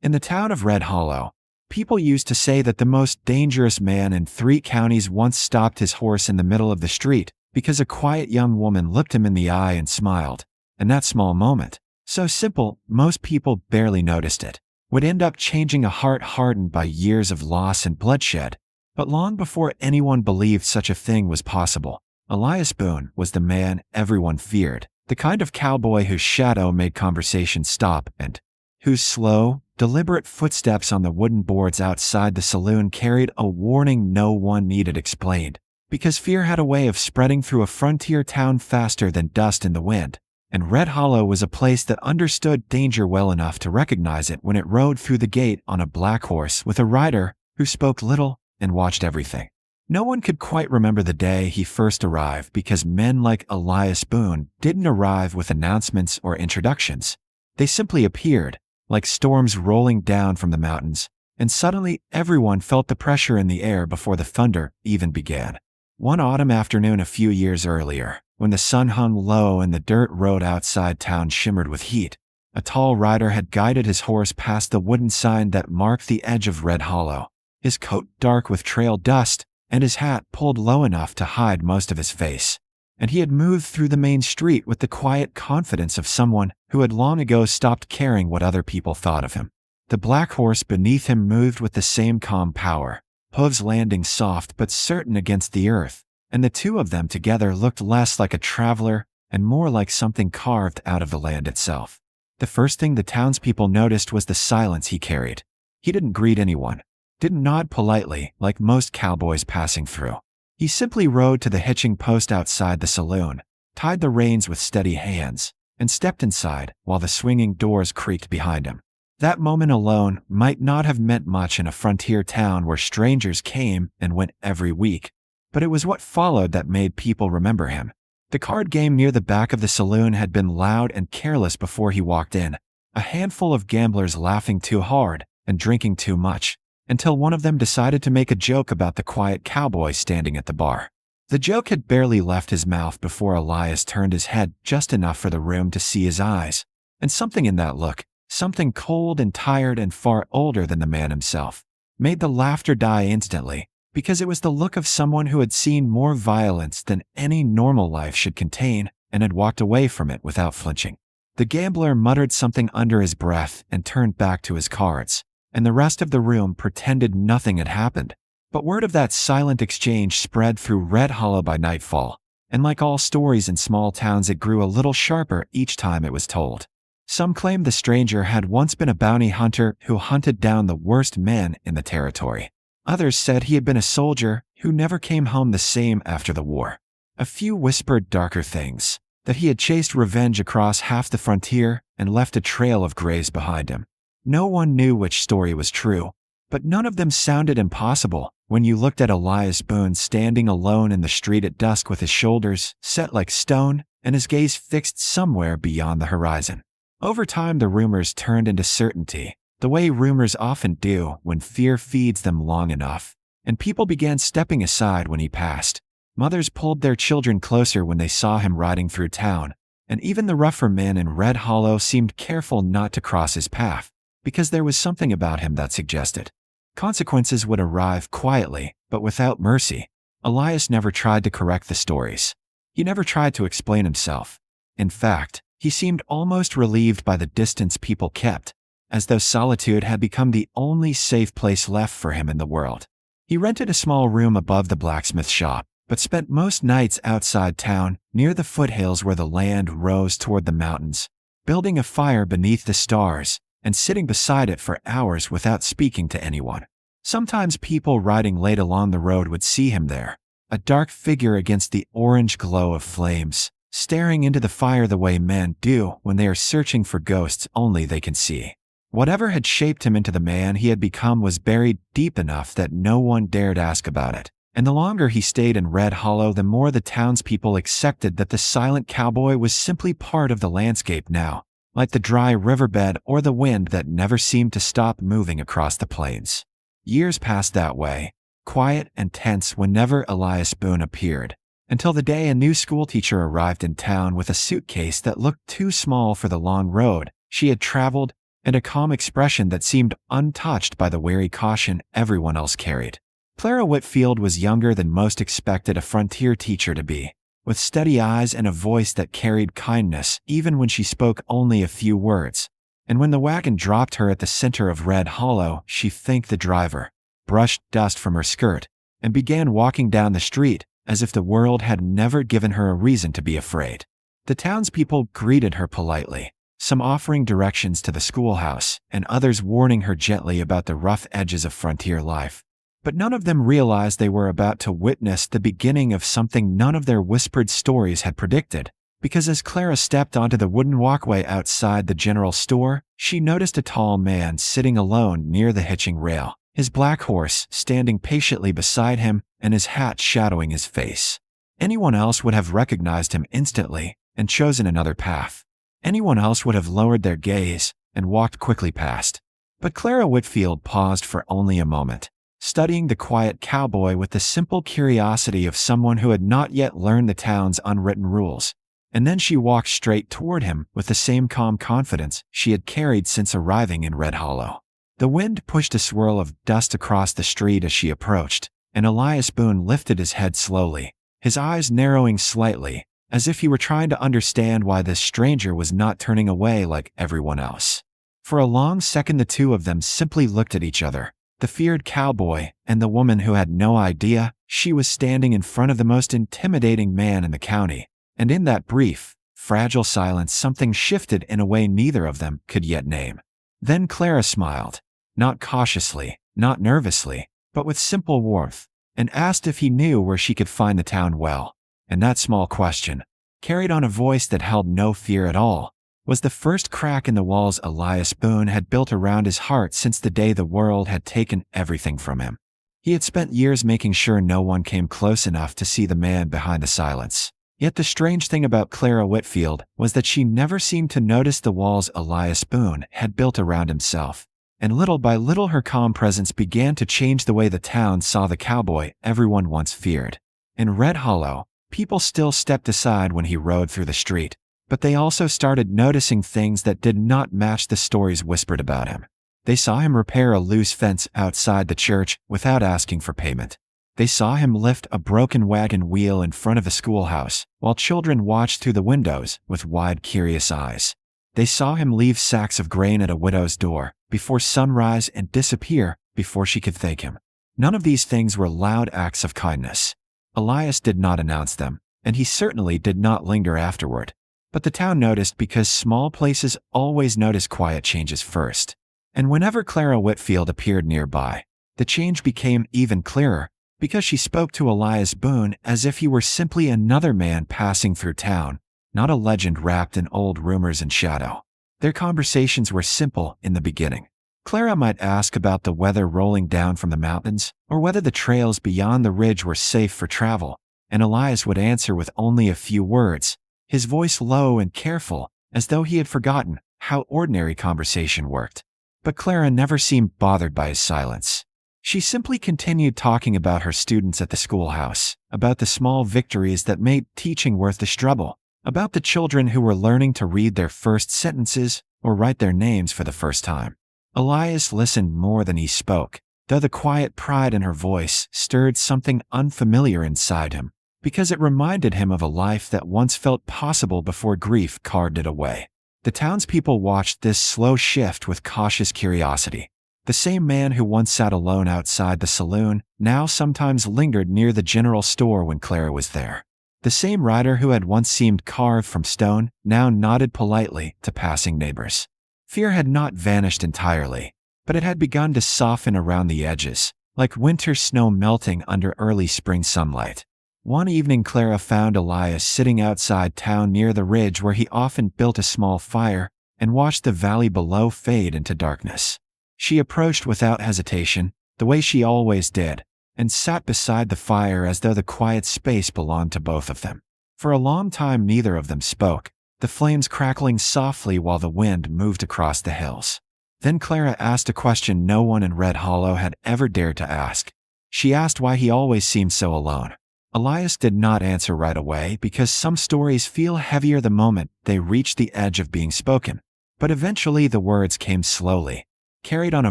In the town of Red Hollow, people used to say that the most dangerous man in 3 counties once stopped his horse in the middle of the street because a quiet young woman looked him in the eye and smiled. And that small moment, so simple most people barely noticed it, would end up changing a heart hardened by years of loss and bloodshed. But long before anyone believed such a thing was possible, Elias Boone was the man everyone feared, the kind of cowboy whose shadow made conversation stop and whose slow, deliberate footsteps on the wooden boards outside the saloon carried a warning no one needed explained, because fear had a way of spreading through a frontier town faster than dust in the wind, and Red Hollow was a place that understood danger well enough to recognize it when it rode through the gate on a black horse with a rider who spoke little and watched everything. No one could quite remember the day he first arrived because men like Elias Boone didn't arrive with announcements or introductions. They simply appeared, like storms rolling down from the mountains, and suddenly everyone felt the pressure in the air before the thunder even began. One autumn afternoon a few years earlier, when the sun hung low and the dirt road outside town shimmered with heat, a tall rider had guided his horse past the wooden sign that marked the edge of Red Hollow, his coat dark with trail dust, and his hat pulled low enough to hide most of his face. And he had moved through the main street with the quiet confidence of someone who had long ago stopped caring what other people thought of him. The black horse beneath him moved with the same calm power, hooves landing soft but certain against the earth, and the two of them together looked less like a traveler and more like something carved out of the land itself. The first thing the townspeople noticed was the silence he carried. He didn't greet anyone, didn't nod politely like most cowboys passing through. He simply rode to the hitching post outside the saloon, tied the reins with steady hands, and stepped inside while the swinging doors creaked behind him. That moment alone might not have meant much in a frontier town where strangers came and went every week, but it was what followed that made people remember him. The card game near the back of the saloon had been loud and careless before he walked in, a handful of gamblers laughing too hard and drinking too much, until one of them decided to make a joke about the quiet cowboy standing at the bar. The joke had barely left his mouth before Elias turned his head just enough for the room to see his eyes, and something in that look, something cold and tired and far older than the man himself, made the laughter die instantly, because it was the look of someone who had seen more violence than any normal life should contain and had walked away from it without flinching. The gambler muttered something under his breath and turned back to his cards, and the rest of the room pretended nothing had happened. But word of that silent exchange spread through Red Hollow by nightfall, and like all stories in small towns it grew a little sharper each time it was told. Some claimed the stranger had once been a bounty hunter who hunted down the worst men in the territory. Others said he had been a soldier who never came home the same after the war. A few whispered darker things, that he had chased revenge across half the frontier and left a trail of graves behind him. No one knew which story was true, but none of them sounded impossible when you looked at Elias Boone standing alone in the street at dusk with his shoulders set like stone and his gaze fixed somewhere beyond the horizon. Over time the rumors turned into certainty, the way rumors often do when fear feeds them long enough, and people began stepping aside when he passed. Mothers pulled their children closer when they saw him riding through town, and even the rougher men in Red Hollow seemed careful not to cross his path, because there was something about him that suggested consequences would arrive quietly, but without mercy. Elias never tried to correct the stories. He never tried to explain himself. In fact, he seemed almost relieved by the distance people kept, as though solitude had become the only safe place left for him in the world. He rented a small room above the blacksmith shop, but spent most nights outside town, near the foothills where the land rose toward the mountains, building a fire beneath the stars, and sitting beside it for hours without speaking to anyone. Sometimes people riding late along the road would see him there, a dark figure against the orange glow of flames, staring into the fire the way men do when they are searching for ghosts only they can see. Whatever had shaped him into the man he had become was buried deep enough that no one dared ask about it. And the longer he stayed in Red Hollow, the more the townspeople accepted that the silent cowboy was simply part of the landscape now, like the dry riverbed or the wind that never seemed to stop moving across the plains. Years passed that way, quiet and tense whenever Elias Boone appeared, until the day a new schoolteacher arrived in town with a suitcase that looked too small for the long road she had traveled and a calm expression that seemed untouched by the wary caution everyone else carried. Clara Whitfield was younger than most expected a frontier teacher to be, with steady eyes and a voice that carried kindness even when she spoke only a few words. And when the wagon dropped her at the center of Red Hollow, she thanked the driver, brushed dust from her skirt, and began walking down the street as if the world had never given her a reason to be afraid. The townspeople greeted her politely, some offering directions to the schoolhouse and others warning her gently about the rough edges of frontier life. But none of them realized they were about to witness the beginning of something none of their whispered stories had predicted, because as Clara stepped onto the wooden walkway outside the general store, she noticed a tall man sitting alone near the hitching rail, his black horse standing patiently beside him and his hat shadowing his face. Anyone else would have recognized him instantly and chosen another path. Anyone else would have lowered their gaze and walked quickly past. But Clara Whitfield paused for only a moment, studying the quiet cowboy with the simple curiosity of someone who had not yet learned the town's unwritten rules. And then she walked straight toward him with the same calm confidence she had carried since arriving in Red Hollow. The wind pushed a swirl of dust across the street as she approached, and Elias Boone lifted his head slowly, his eyes narrowing slightly, as if he were trying to understand why this stranger was not turning away like everyone else. For a long second the two of them simply looked at each other, the feared cowboy and the woman who had no idea she was standing in front of the most intimidating man in the county. And in that brief, fragile silence something shifted in a way neither of them could yet name. Then Clara smiled, not cautiously, not nervously, but with simple warmth, and asked if he knew where she could find the town well. And that small question, carried on a voice that held no fear at all, was the first crack in the walls Elias Boone had built around his heart since the day the world had taken everything from him. He had spent years making sure no one came close enough to see the man behind the silence. Yet the strange thing about Clara Whitfield was that she never seemed to notice the walls Elias Boone had built around himself. And little by little her calm presence began to change the way the town saw the cowboy everyone once feared. In Red Hollow, people still stepped aside when he rode through the street, but they also started noticing things that did not match the stories whispered about him. They saw him repair a loose fence outside the church without asking for payment. They saw him lift a broken wagon wheel in front of the schoolhouse, while children watched through the windows with wide, curious eyes. They saw him leave sacks of grain at a widow's door before sunrise and disappear before she could thank him. None of these things were loud acts of kindness. Elias did not announce them, and he certainly did not linger afterward. But the town noticed because small places always notice quiet changes first. And whenever Clara Whitfield appeared nearby, the change became even clearer, because she spoke to Elias Boone as if he were simply another man passing through town, not a legend wrapped in old rumors and shadow. Their conversations were simple in the beginning. Clara might ask about the weather rolling down from the mountains, or whether the trails beyond the ridge were safe for travel, and Elias would answer with only a few words, his voice low and careful, as though he had forgotten how ordinary conversation worked. But Clara never seemed bothered by his silence. She simply continued talking about her students at the schoolhouse, about the small victories that made teaching worth the struggle, about the children who were learning to read their first sentences or write their names for the first time. Elias listened more than he spoke, though the quiet pride in her voice stirred something unfamiliar inside him, because it reminded him of a life that once felt possible before grief carved it away. The townspeople watched this slow shift with cautious curiosity. The same man who once sat alone outside the saloon now sometimes lingered near the general store when Clara was there. The same rider who had once seemed carved from stone now nodded politely to passing neighbors. Fear had not vanished entirely, but it had begun to soften around the edges, like winter snow melting under early spring sunlight. One evening Clara found Elias sitting outside town near the ridge where he often built a small fire and watched the valley below fade into darkness. She approached without hesitation, the way she always did, and sat beside the fire as though the quiet space belonged to both of them. For a long time neither of them spoke, the flames crackling softly while the wind moved across the hills. Then Clara asked a question no one in Red Hollow had ever dared to ask. She asked why he always seemed so alone. Elias did not answer right away because some stories feel heavier the moment they reach the edge of being spoken. But eventually the words came slowly, carried on a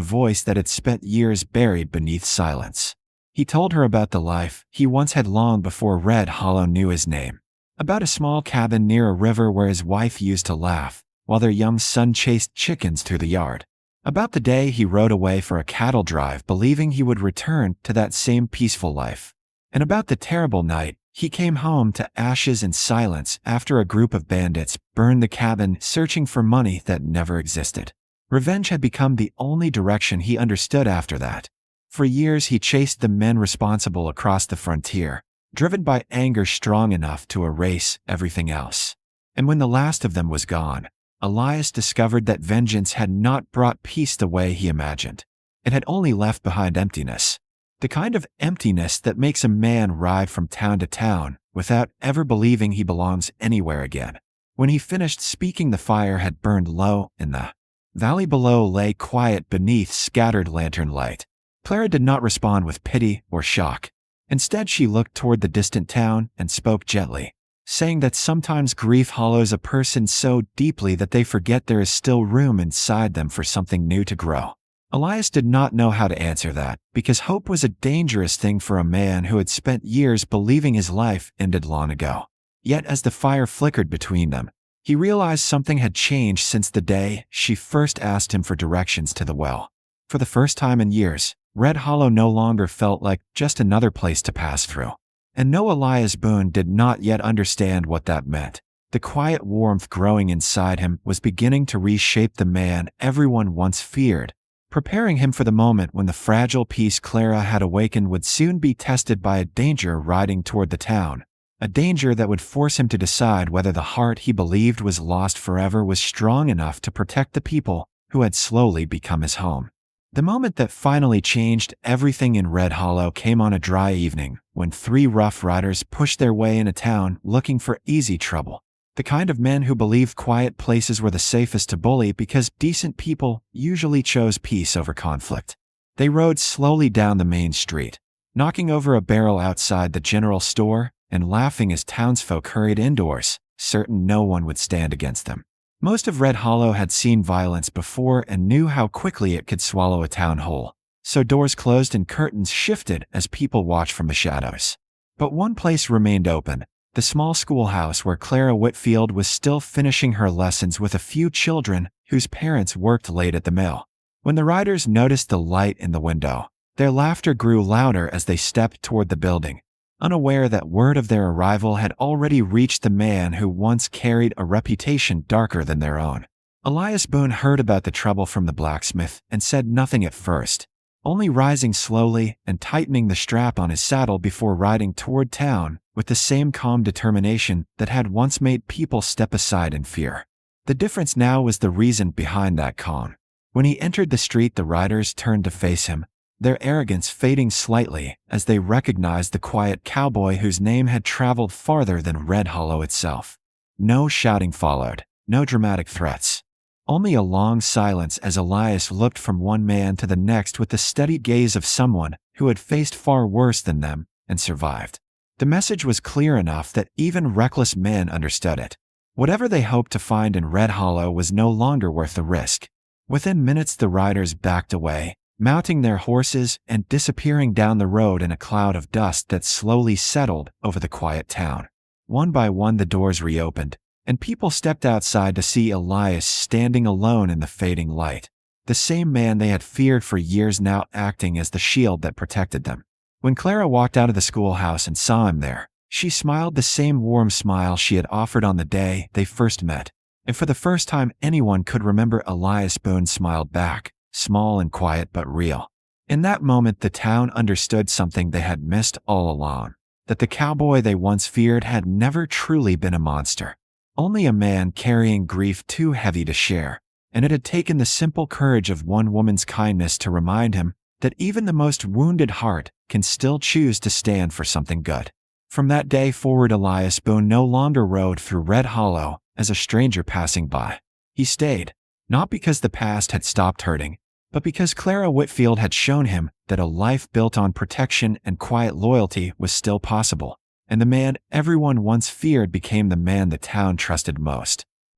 voice that had spent years buried beneath silence. He told her about the life he once had long before Red Hollow knew his name. About a small cabin near a river where his wife used to laugh, while their young son chased chickens through the yard. About the day he rode away for a cattle drive believing he would return to that same peaceful life. And about the terrible night he came home to ashes and silence after a group of bandits burned the cabin searching for money that never existed. Revenge had become the only direction he understood after that. For years he chased the men responsible across the frontier, driven by anger strong enough to erase everything else. And when the last of them was gone, Elias discovered that vengeance had not brought peace the way he imagined. It had only left behind emptiness. The kind of emptiness that makes a man ride from town to town without ever believing he belongs anywhere again. When he finished speaking, the fire had burned low, and the valley below lay quiet beneath scattered lantern light. Clara did not respond with pity or shock. Instead, she looked toward the distant town and spoke gently, saying that sometimes grief hollows a person so deeply that they forget there is still room inside them for something new to grow. Elias did not know how to answer that, because hope was a dangerous thing for a man who had spent years believing his life ended long ago. Yet as the fire flickered between them, he realized something had changed since the day she first asked him for directions to the well. For the first time in years, Red Hollow no longer felt like just another place to pass through. And no, Elias Boone did not yet understand what that meant. The quiet warmth growing inside him was beginning to reshape the man everyone once feared, preparing him for the moment when the fragile peace Clara had awakened would soon be tested by a danger riding toward the town, a danger that would force him to decide whether the heart he believed was lost forever was strong enough to protect the people who had slowly become his home. The moment that finally changed everything in Red Hollow came on a dry evening when 3 rough riders pushed their way into town looking for easy trouble. The kind of men who believed quiet places were the safest to bully because decent people usually chose peace over conflict. They rode slowly down the main street, knocking over a barrel outside the general store and laughing as townsfolk hurried indoors, certain no one would stand against them. Most of Red Hollow had seen violence before and knew how quickly it could swallow a town whole, so doors closed and curtains shifted as people watched from the shadows. But one place remained open, the small schoolhouse where Clara Whitfield was still finishing her lessons with a few children whose parents worked late at the mill. When the riders noticed the light in the window, their laughter grew louder as they stepped toward the building, unaware that word of their arrival had already reached the man who once carried a reputation darker than their own. Elias Boone heard about the trouble from the blacksmith and said nothing at first, only rising slowly and tightening the strap on his saddle before riding toward town with the same calm determination that had once made people step aside in fear. The difference now was the reason behind that calm. When he entered the street, the riders turned to face him, their arrogance fading slightly as they recognized the quiet cowboy whose name had traveled farther than Red Hollow itself. No shouting followed, no dramatic threats. Only a long silence as Elias looked from one man to the next with the steady gaze of someone who had faced far worse than them and survived. The message was clear enough that even reckless men understood it. Whatever they hoped to find in Red Hollow was no longer worth the risk. Within minutes the riders backed away, mounting their horses and disappearing down the road in a cloud of dust that slowly settled over the quiet town. One by one the doors reopened, and people stepped outside to see Elias standing alone in the fading light, the same man they had feared for years now acting as the shield that protected them. When Clara walked out of the schoolhouse and saw him there, she smiled the same warm smile she had offered on the day they first met, and for the first time anyone could remember, Elias Boone smiled back, small and quiet but real. In that moment the town understood something they had missed all along, that the cowboy they once feared had never truly been a monster, only a man carrying grief too heavy to share, and it had taken the simple courage of one woman's kindness to remind him that even the most wounded heart can still choose to stand for something good. From that day forward, Elias Boone no longer rode through Red Hollow as a stranger passing by. He stayed, not because the past had stopped hurting, but because Clara Whitfield had shown him that a life built on protection and quiet loyalty was still possible, and the man everyone once feared became the man the town trusted most.